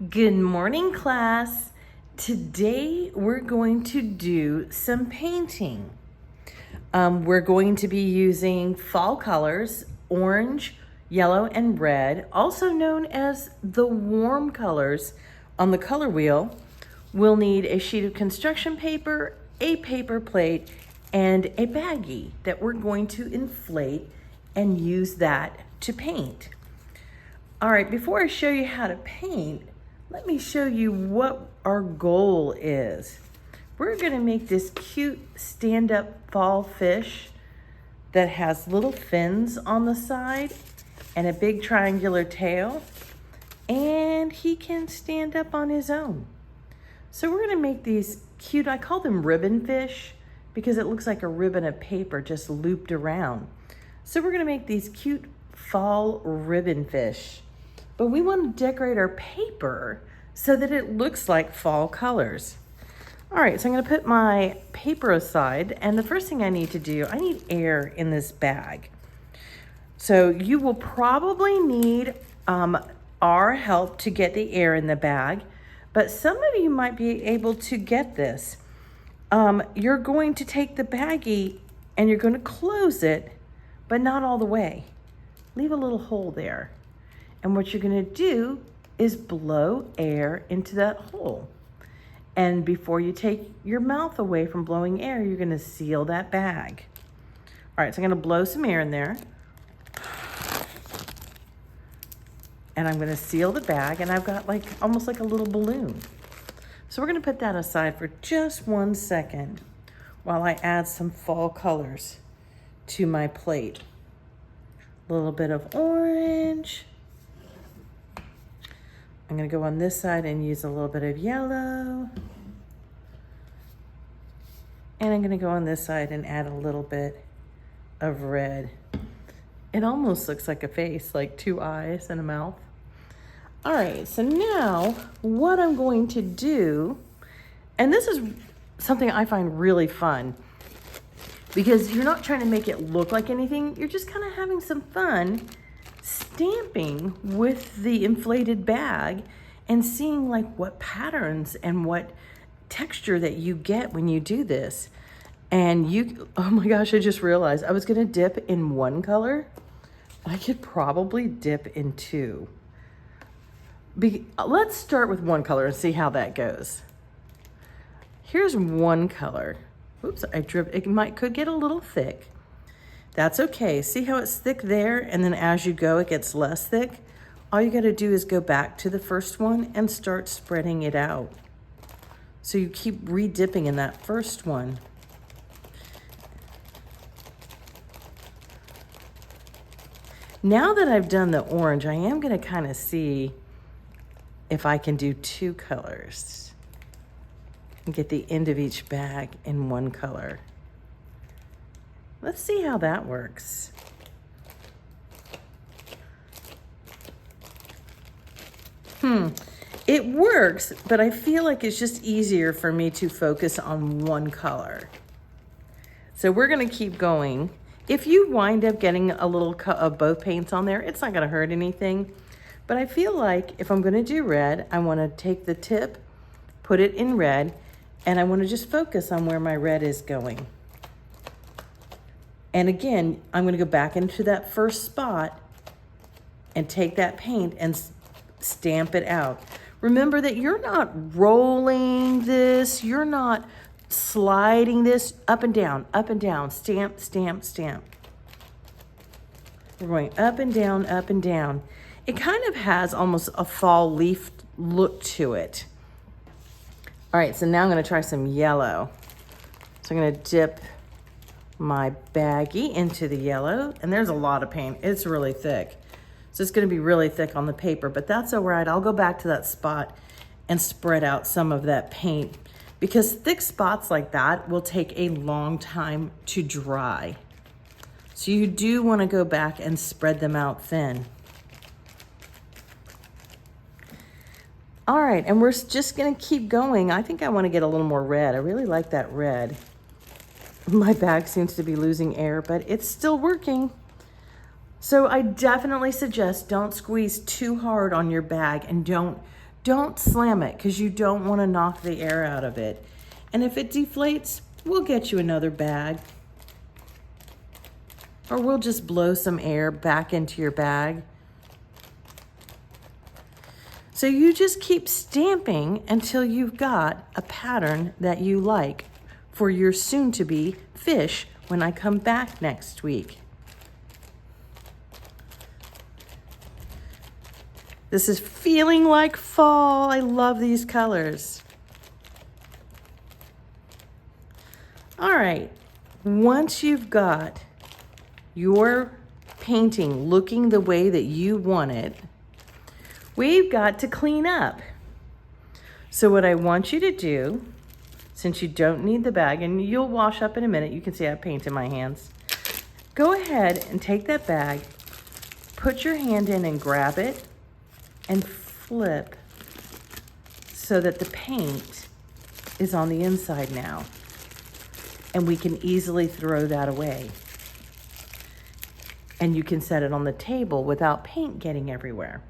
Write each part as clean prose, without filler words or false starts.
Good morning, class. Today we're going to do some painting. We're going to be using fall colors, orange, yellow, and red, also known as the warm colors on the color wheel. We'll need a sheet of construction paper, a paper plate, and a baggie that we're going to inflate and use that to paint. All right, before I show you how to paint, let me show you what our goal is. We're gonna make this cute stand-up fall fish that has little fins on the side and a big triangular tail, and he can stand up on his own. So we're gonna make these cute, I call them ribbon fish because it looks like a ribbon of paper just looped around. So we're gonna make these cute fall ribbon fish. But we want to decorate our paper so that it looks like fall colors. All right, so I'm going to put my paper aside, and the first thing I need to do, I need air in this bag. So you will probably need our help to get the air in the bag, but some of you might be able to get this. You're going to take the baggie and you're going to close it, but not all the way. Leave a little hole there. And what you're gonna do is blow air into that hole. And before you take your mouth away from blowing air, you're gonna seal that bag. All right, so I'm gonna blow some air in there. And I'm gonna seal the bag, and I've got almost like a little balloon. So we're gonna put that aside for just 1 second while I add some fall colors to my plate. A little bit of orange. I'm gonna go on this side and use a little bit of yellow. And I'm gonna go on this side and add a little bit of red. It almost looks like a face, like 2 eyes and a mouth. All right, so now what I'm going to do, and this is something I find really fun because you're not trying to make it look like anything, you're just kind of having some fun stamping with the inflated bag and seeing what patterns and what texture that you get when you do this. And oh my gosh, I just realized I was gonna dip in 1 color. I could probably dip in 2. Let's start with 1 color and see how that goes. Here's 1 color. Oops, could get a little thick. That's okay. See how it's thick there? And then as you go, it gets less thick. All you gotta do is go back to the first one and start spreading it out. So you keep re-dipping in that first one. Now that I've done the orange, I am gonna kind of see if I can do 2 colors and get the end of each bag in 1 color. Let's see how that works. It works, but I feel like it's just easier for me to focus on 1 color. So we're gonna keep going. If you wind up getting a little cut of both paints on there, it's not gonna hurt anything. But I feel like if I'm gonna do red, I wanna take the tip, put it in red, and I wanna just focus on where my red is going. And again, I'm gonna go back into that first spot and take that paint and stamp it out. Remember that you're not rolling this, you're not sliding this up and down, stamp, stamp, stamp. We're going up and down, up and down. It kind of has almost a fall leaf look to it. All right, so now I'm gonna try some yellow. So I'm gonna dip my baggie into the yellow, and there's a lot of paint. It's really thick. So it's gonna be really thick on the paper, but that's all right. I'll go back to that spot and spread out some of that paint because thick spots like that will take a long time to dry. So you do wanna go back and spread them out thin. All right, and we're just gonna keep going. I think I wanna get a little more red. I really like that red. My bag seems to be losing air, but it's still working. So I definitely suggest don't squeeze too hard on your bag and don't Don't slam it because you don't want to knock the air out of it. And if it deflates, we'll get you another bag. Or we'll just blow some air back into your bag. So you just keep stamping until you've got a pattern that you like for your soon-to-be fish when I come back next week. This is feeling like fall. I love these colors. All right, once you've got your painting looking the way that you want it, we've got to clean up. So what I want you to do, since you don't need the bag, and you'll wash up in a minute, you can see I have paint in my hands. Go ahead and take that bag, put your hand in and grab it, and flip so that the paint is on the inside now. And we can easily throw that away. And you can set it on the table without paint getting everywhere.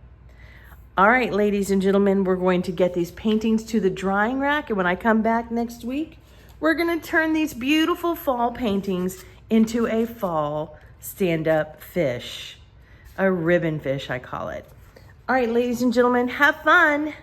All right, ladies and gentlemen, we're going to get these paintings to the drying rack. And when I come back next week, we're gonna turn these beautiful fall paintings into a fall stand-up fish, a ribbon fish, I call it. All right, ladies and gentlemen, have fun.